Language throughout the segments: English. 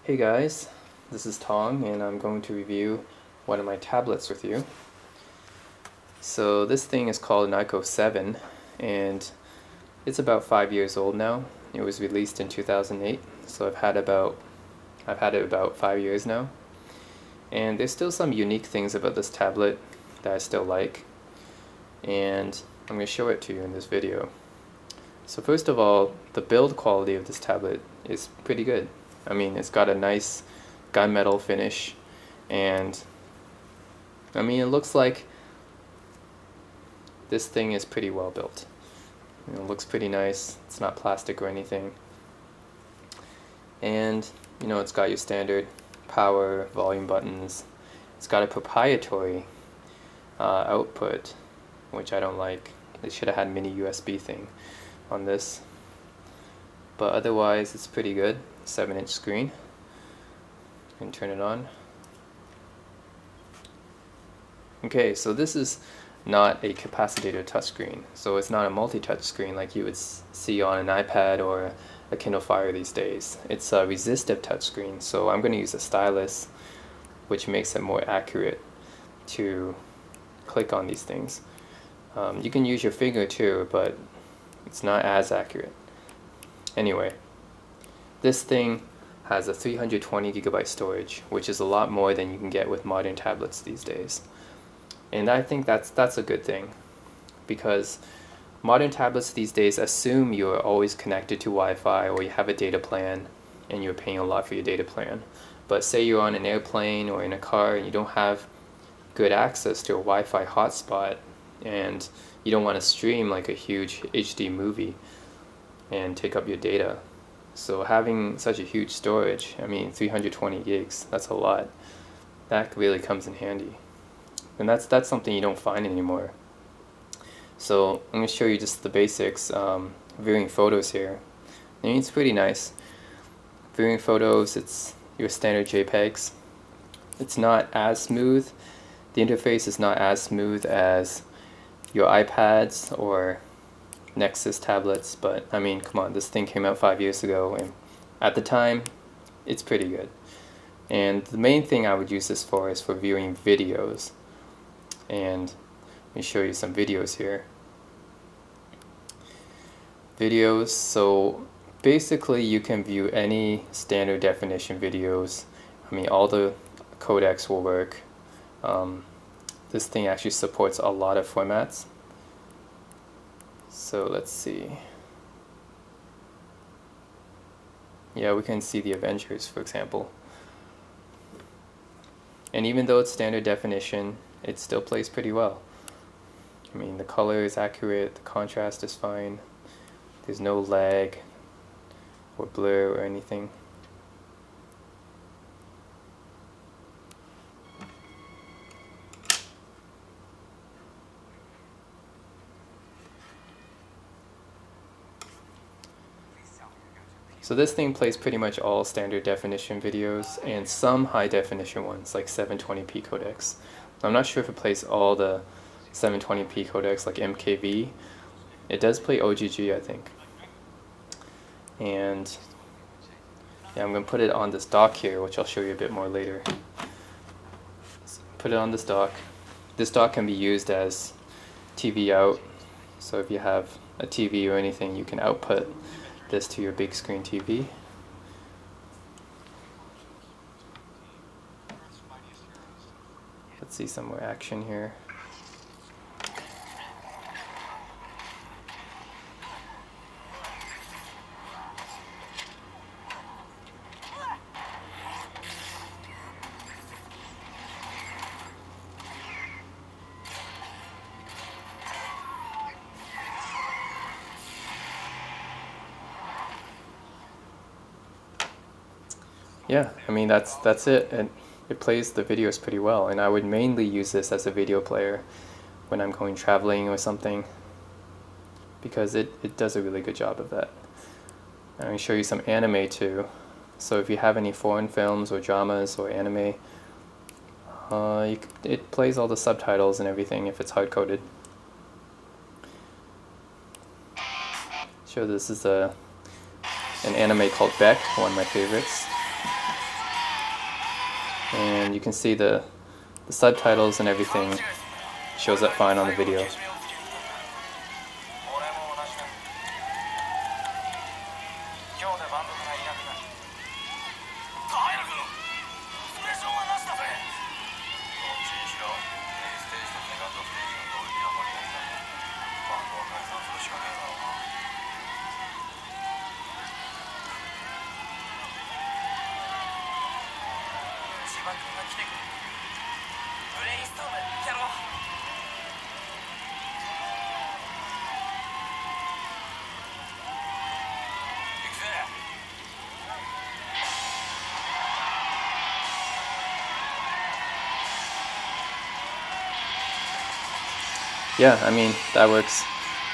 Hey guys, this is Tong and I'm going to review one of my tablets with you. So this thing is called an Archos 7 and it's about 5 years old now. It was released in 2008, so I've had it about 5 years now. And there's still some unique things about this tablet that I still like, and I'm going to show it to you in this video. So first of all, the build quality of this tablet is pretty good. I mean, it's got a nice gunmetal finish, and I mean, it looks like this thing is pretty well built. It looks pretty nice. It's not plastic or anything. And it's got your standard power, volume buttons. It's got a proprietary output, which I don't like. They should have had a mini USB thing on this. But otherwise, it's pretty good. 7-inch screen. And turn it on. Okay, so this is not a capacitor touchscreen. So it's not a multi-touch screen like you would see on an iPad or a Kindle Fire these days. It's a resistive touchscreen, so I'm going to use a stylus, which makes it more accurate to click on these things. You can use your finger too, but it's not as accurate. Anyway, this thing has a 320GB storage, which is a lot more than you can get with modern tablets these days. And I think that's a good thing, because modern tablets these days assume you're always connected to Wi-Fi or you have a data plan and you're paying a lot for your data plan. But say you're on an airplane or in a car and you don't have good access to a Wi-Fi hotspot and you don't want to stream like a huge HD movie and take up your data. So having such a huge storage, I mean 320 gigs, that's a lot. That really comes in handy. And that's something you don't find anymore. So I'm going to show you just the basics. Viewing photos here. I mean, it's pretty nice. Viewing photos, it's your standard JPEGs. It's not as smooth. The interface is not as smooth as your iPads or Nexus tablets, but I mean, come on, this thing came out 5 years ago, and at the time, it's pretty good. And the main thing I would use this for is for viewing videos. And let me show you some videos here. Videos, so basically you can view any standard definition videos. I mean, all the codecs will work. This thing actually supports a lot of formats. So let's see. Yeah, we can see the Avengers, for example. And even though it's standard definition, it still plays pretty well. I mean, the color is accurate, the contrast is fine, there's no lag or blur or anything. So this thing plays pretty much all standard definition videos and some high definition ones like 720p codecs. I'm not sure if it plays all the 720p codecs like MKV. It does play OGG, I think. And yeah, I'm going to put it on this dock here, which I'll show you a bit more later. So put it on this dock. This dock can be used as TV out. So if you have a TV or anything, you can output this to your big screen TV. Let's see some more action here. Yeah, I mean that's it, and it plays the videos pretty well, and I would mainly use this as a video player when I'm going traveling or something, because it does a really good job of that. I'm going to show you some anime too. So if you have any foreign films or dramas or anime, it plays all the subtitles and everything if it's hard-coded. Show this is an anime called Beck, one of my favorites. and you can see the subtitles and everything shows up fine on the video. Yeah, I mean, that works.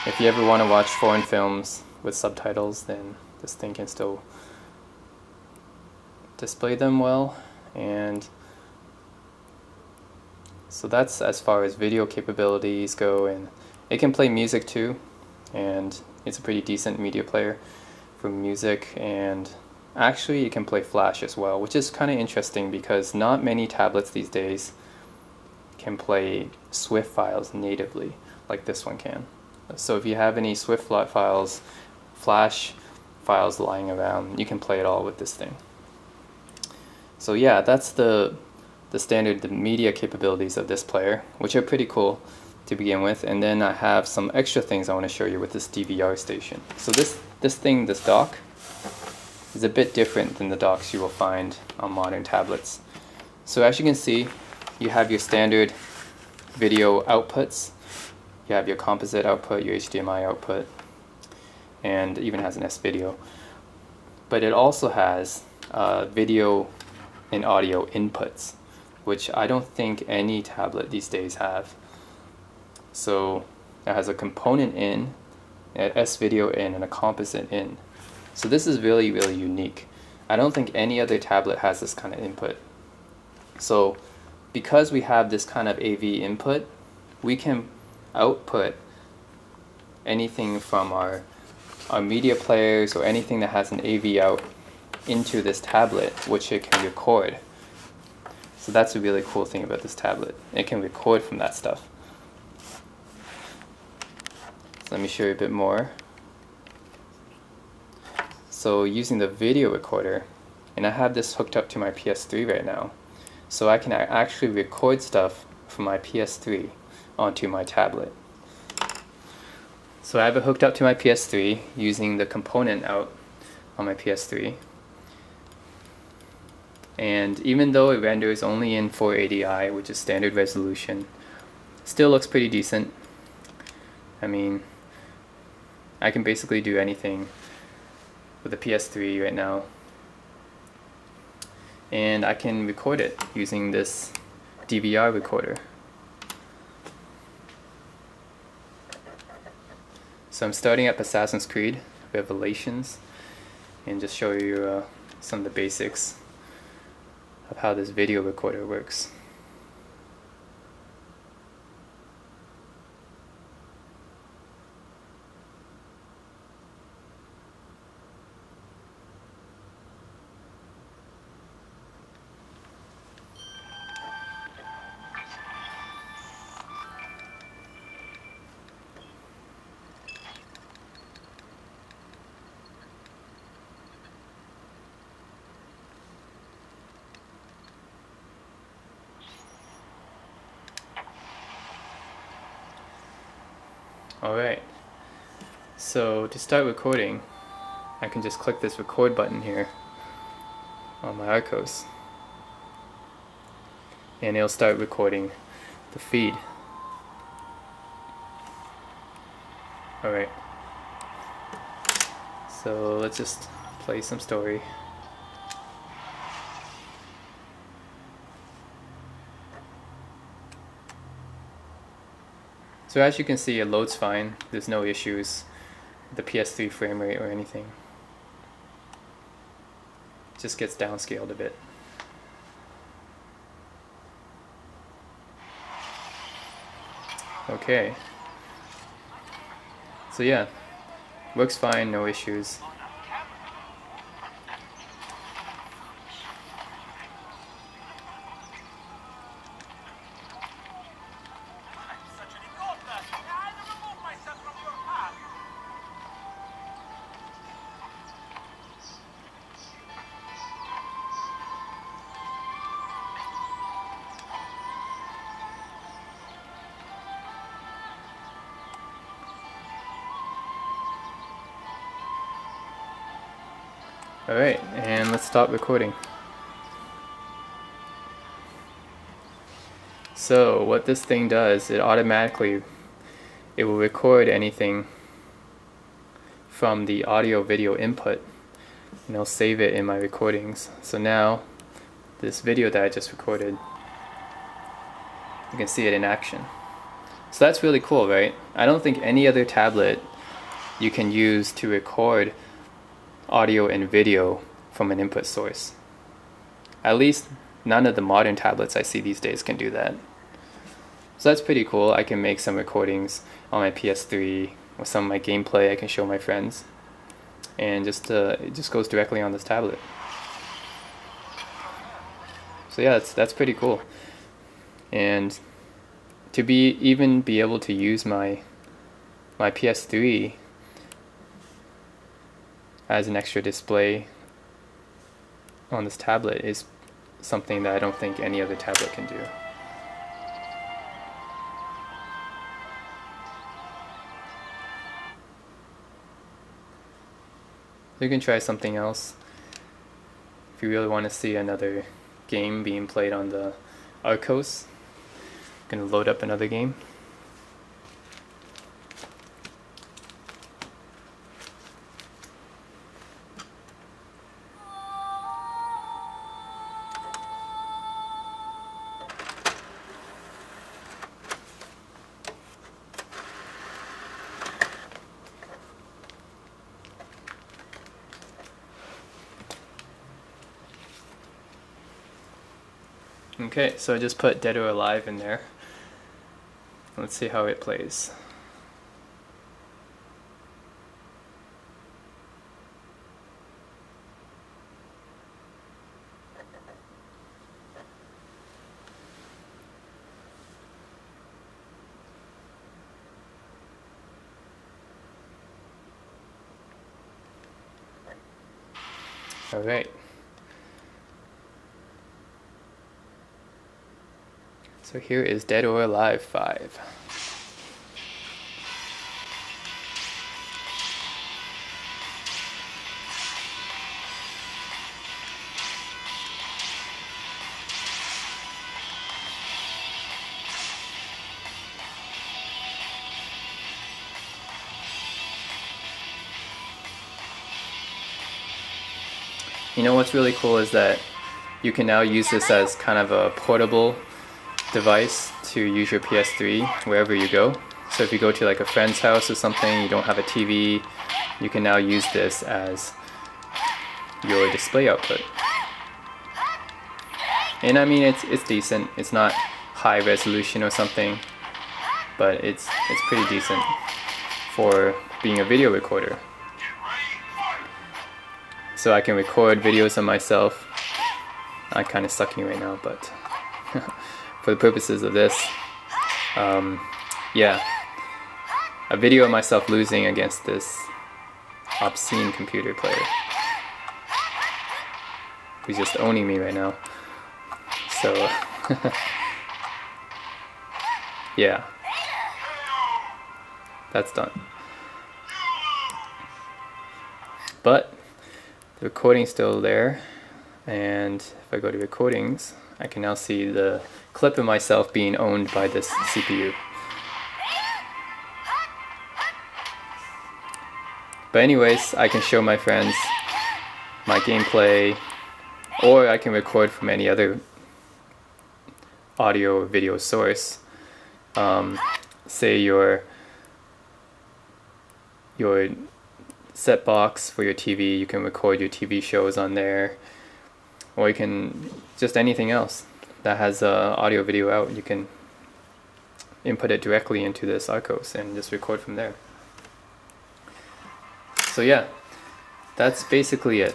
If you ever want to watch foreign films with subtitles, then this thing can still display them well. And so that's as far as video capabilities go, and it can play music too, and it's a pretty decent media player for music. And actually it can play Flash as well, which is kind of interesting because not many tablets these days can play Swift files natively like this one can. So if you have any Swift files, Flash files lying around, you can play it all with this thing. So yeah, that's the standard media capabilities of this player, which are pretty cool to begin with. And then I have some extra things I want to show you with this DVR station. So this dock is a bit different than the docks you will find on modern tablets. So as you can see, you have your standard video outputs, you have your composite output, your HDMI output, and even has an S-video. But it also has video and audio inputs, which I don't think any tablet these days have. So it has a component in, an S-video in, and a composite in. So this is really, really unique. I don't think any other tablet has this kind of input. So because we have this kind of AV input, we can output anything from our media players or anything that has an AV out into this tablet, which it can record. So that's a really cool thing about this tablet. It can record from that stuff. So let me show you a bit more. So using the video recorder, and I have this hooked up to my PS3 right now, so I can actually record stuff from my PS3 onto my tablet. So I have it hooked up to my PS3 using the component out on my PS3. And even though it renders only in 480i, which is standard resolution, still looks pretty decent. I mean, I can basically do anything with the PS3 right now. And I can record it using this DVR recorder. So I'm starting up Assassin's Creed Revelations and just show you some of the basics of how this video recorder works. Alright, so to start recording, I can just click this record button here on my Archos, and it'll start recording the feed. Alright, so let's just play some story. So as you can see, it loads fine. There's no issues with the PS3 frame rate or anything. It just gets downscaled a bit. Okay. So yeah, works fine, no issues. Alright, and let's start recording. So what this thing does, it will record anything from the audio video input and I'll save it in my recordings. So now this video that I just recorded, you can see it in action. So that's really cool, right? I don't think any other tablet you can use to record audio and video from an input source. At least none of the modern tablets I see these days can do that. So that's pretty cool. I can make some recordings on my PS3 with some of my gameplay I can show my friends, and it just goes directly on this tablet. So yeah, that's pretty cool. And to even be able to use my PS3 as an extra display on this tablet is something that I don't think any other tablet can do. You can try something else if you really want to see another game being played on the Archos. I'm going to load up another game. Okay, so I just put Dead or Alive in there. Let's see how it plays. All right. So here is Dead or Alive 5. You know what's really cool is that you can now use this as kind of a portable device to use your PS3 wherever you go. So if you go to like a friend's house or something, you don't have a TV, you can now use this as your display output. And I mean, it's decent. It's not high resolution or something, but it's pretty decent for being a video recorder. So I can record videos of myself. I'm kind of sucking right now, but for the purposes of this, yeah, a video of myself losing against this obscene computer player who's just owning me right now. So yeah, that's done. But the recording's still there, and if I go to recordings, I can now see the clip of myself being owned by this CPU. But anyways, I can show my friends my gameplay, or I can record from any other audio or video source. Say your set box for your TV, you can record your TV shows on there, or you can just anything else that has audio video out, you can input it directly into this Archos and just record from there. So yeah, that's basically it.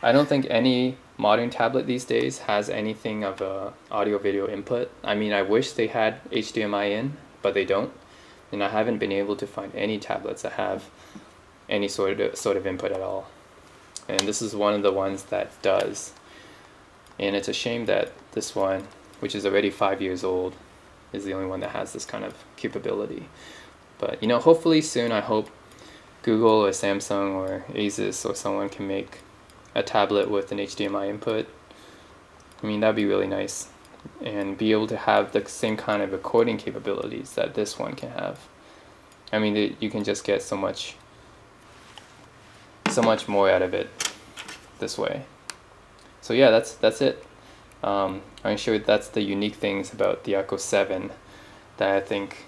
I don't think any modern tablet these days has anything of a audio video input. I mean, I wish they had HDMI in, but they don't. And I haven't been able to find any tablets that have any sort of input at all. And this is one of the ones that does. And it's a shame that this one, which is already 5 years old, is the only one that has this kind of capability. But you know, hopefully soon, I hope Google or Samsung or Asus or someone can make a tablet with an HDMI input. I mean, that'd be really nice, and be able to have the same kind of recording capabilities that this one can have. I mean, you can just get so much more out of it this way. So yeah, that's it. I'm sure that's the unique things about the Archos 7 that I think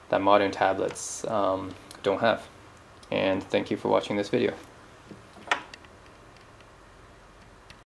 that modern tablets don't have. And thank you for watching this video.